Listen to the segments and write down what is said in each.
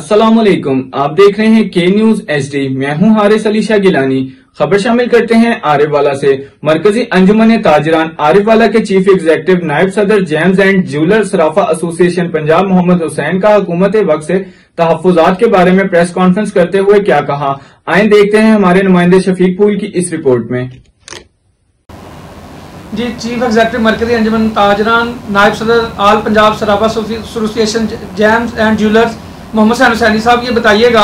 अस्सलामुअलैकुम, आप देख रहे हैं के न्यूज HD। मैं हूं हारिस अली शाह गिलानी। खबर शामिल करते हैं आरिफ वाला से। मरकजी अंजुमन ताजरान आरिफ वाला के चीफ एग्जीक्यूटिव नायब सदर जेम्स एंड ज्वेलर सराफा एसोसिएशन पंजाब मोहम्मद हुसैन का हुकूमत वक्त से तहफ्फुजात के बारे में प्रेस कॉन्फ्रेंस करते हुए क्या कहा, आए देखते हैं हमारे नुमाइंदे शफीक पूल की इस रिपोर्ट में। जी, चीफ एग्जीक्यूटिव मरकजी अंजुमन ताजरान नायब सदर all Punjab Sarafa association gems and jewellers Mohammad Hussaini साहब, ये बताइएगा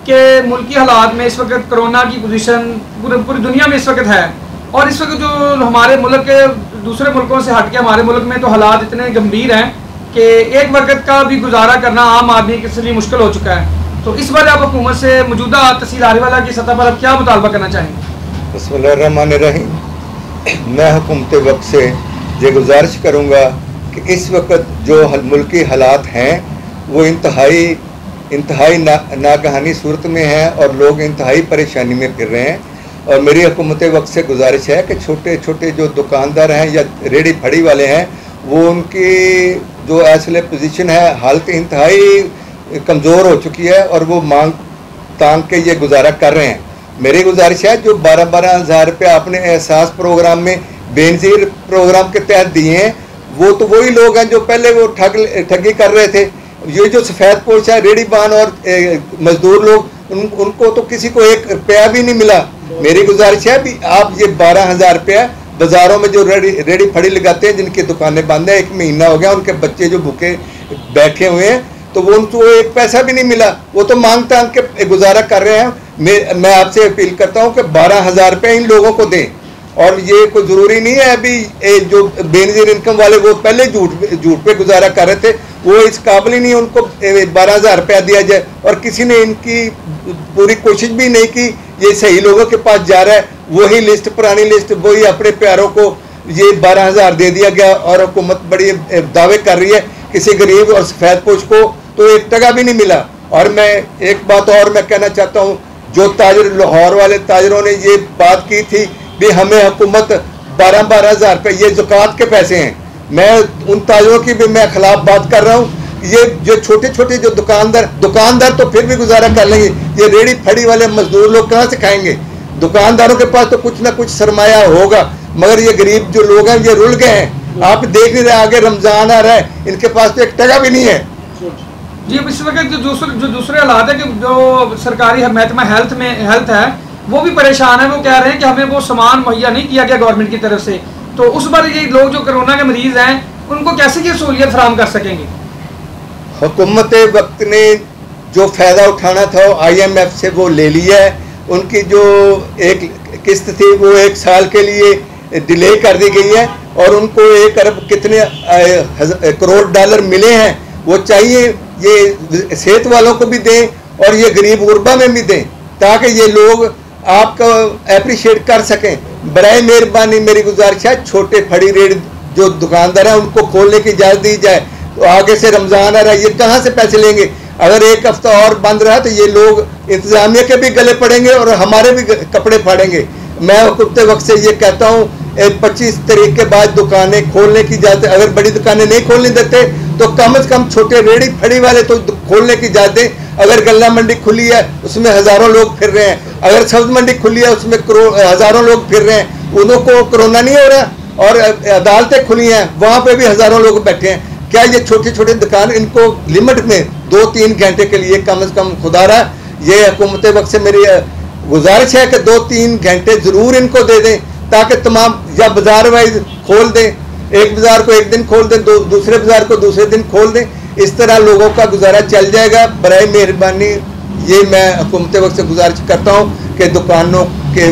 कि मुल्की हालात में इस वक्त कोरोना की पोजीशन पूरी दुनिया में इस वक्त है, और इस वक्त जो हमारे मुल्क के दूसरे मुल्कों से हट के हमारे मुल्क में तो हालात इतने गंभीर हैं कि एक वक्त का भी गुजारा करना आम आदमी के लिए मुश्किल हो चुका है। तो इस बार आप हुकूमत से मौजूदा तहसील आरिफ वाला की सतह पर आप क्या मुतालबा करना चाहेंगे? बिस्मिल्लाहिर्रहमानिर्रहीम। मैं हुकूमत वक्त से ये गुजारिश करूँगा कि इस वक्त जो मुल्की हालात हैं वो इंतहाई नागहानी सूरत में है और लोग इंतहाई परेशानी में फिर रहे हैं। और मेरी हुकूमत वक्त से गुजारिश है कि छोटे छोटे जो दुकानदार हैं या रेडी फड़ी वाले हैं, वो उनकी जो असले पोजीशन है हालत इंतहाई कमज़ोर हो चुकी है और वो मांग तांग के ये गुजारा कर रहे हैं। मेरी गुजारिश है जो 12-12 हज़ार रुपये आपने एहसास प्रोग्राम में बेनज़ीर प्रोग्राम के तहत दिए हैं, वो तो वही लोग हैं जो पहले वो ठगी कर रहे थे। ये जो सफ़ेद पोश है रेडी बान और मजदूर लोग उनको तो किसी को 1 रुपया भी नहीं मिला। मेरी गुजारिश है भी आप ये 12,000 रुपया बाज़ारों में जो रेडी फड़ी लगाते हैं जिनकी दुकानें बंद है, 1 महीना हो गया, उनके बच्चे जो भूखे बैठे हुए हैं तो वो उनको 1 पैसा भी नहीं मिला, वो तो मांग तांग के गुजारा कर रहे हैं। मैं आपसे अपील करता हूँ कि 12,000 रुपये इन लोगों को दें। और ये कोई ज़रूरी नहीं है अभी जो बेनज़ीर इनकम वाले वो पहले झूठ पे गुजारा कर रहे थे, वो इस काबिल ही नहीं उनको 12,000 रुपया दिया जाए। और किसी ने इनकी पूरी कोशिश भी नहीं की, ये सही लोगों के पास जा रहा है, वही लिस्ट पुरानी लिस्ट वही अपने प्यारों को ये 12,000 दे दिया गया। और हुकूमत बड़ी दावे कर रही है किसी गरीब और सफ़ेद पोश को तो 1 टका भी नहीं मिला। और मैं एक बात और मैं कहना चाहता हूँ, जो ताजर लाहौर वाले ताजरों ने ये बात की थी भी हमें हुकूमत 12-12 हज़ार रुपये ये ज़कात के पैसे हैं, मैं उन ताजरों की भी मैं खिलाफ बात कर रहा हूँ। ये जो छोटे छोटे जो दुकानदार तो फिर भी गुजारा कर लेंगे, ये रेडी फड़ी वाले मजदूर लोग कहाँ से खाएंगे? दुकानदारों के पास तो कुछ ना कुछ सरमाया होगा, मगर ये गरीब जो लोग हैं ये रुल गए हैं। आप देख नहीं रहे, आगे रमज़ान आ रहा है, इनके पास तो 1 टका भी नहीं है। जी, इस वक्त जो दूसरे हालात है कि जो सरकारी महकमा हेल्थ है वो भी परेशान है। वो कह रहे हैं कि हमें वो सामान मुहैया नहीं किया गया गवर्नमेंट की तरफ से, तो उस बार ये लोग जो कोरोना के मरीज हैं उनको कैसे ये सहूलियत फराहम कर सकेंगे? हुकूमत वक्त ने जो फ़ायदा उठाना था IMF से वो ले लिया है। उनकी जो एक किस्त थी वो 1 साल के लिए डिले कर दी गई है और उनको 1 अरब कितने करोड़ डॉलर मिले हैं, वो चाहिए ये सेहत वालों को भी दें और ये गरीब गुरबा में भी दें ताकि ये लोग आपको अप्रिशिएट कर सकें। बराए मेहरबानी मेरी गुजारिश है, छोटे फड़ी रेड जो दुकानदार हैं उनको खोलने की इजाज़त दी जाए। तो आगे से रमज़ान आ रहा है, ये कहाँ से पैसे लेंगे? अगर 1 हफ्ता और बंद रहा तो ये लोग इंतज़ामिया के भी गले पड़ेंगे और हमारे भी कपड़े फाड़ेंगे। मैं हुकूमत वक्त से ये कहता हूँ 25 तारीख के बाद दुकानें खोलने की इजाज़त, अगर बड़ी दुकानें नहीं खोलने देते तो कम से कम छोटे रेडी फड़ी वाले तो खोलने की इजाज़त दें। अगर गल्ला मंडी खुली है उसमें हज़ारों लोग फिर रहे हैं, अगर सब्ज़ मंडी खुली है उसमें हज़ारों लोग फिर रहे हैं, उनको कोरोना नहीं हो रहा। और अदालतें खुली हैं वहाँ पे भी हज़ारों लोग बैठे हैं। क्या ये छोटे छोटे दुकान इनको लिमिट में 2-3 घंटे के लिए कम से कम खुदा रहा, ये हुकूमत वक्त से मेरी गुजारिश है कि 2-3 घंटे ज़रूर इनको दे दें ताकि तमाम या बाज़ार वाइज खोल दें, एक बाज़ार को एक दिन खोल दें, दूसरे बाज़ार को दूसरे दिन खोल दें। इस तरह लोगों का गुजारा चल जाएगा। बराए मेहरबानी ये मैं हुकूमत वक्त से गुजारिश करता हूँ कि दुकानों के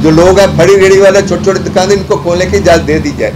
जो लोग हैं फड़ी रेडी वाले छोटे छोटे दुकान इनको खोलने की इजाज़त दे दी जाए।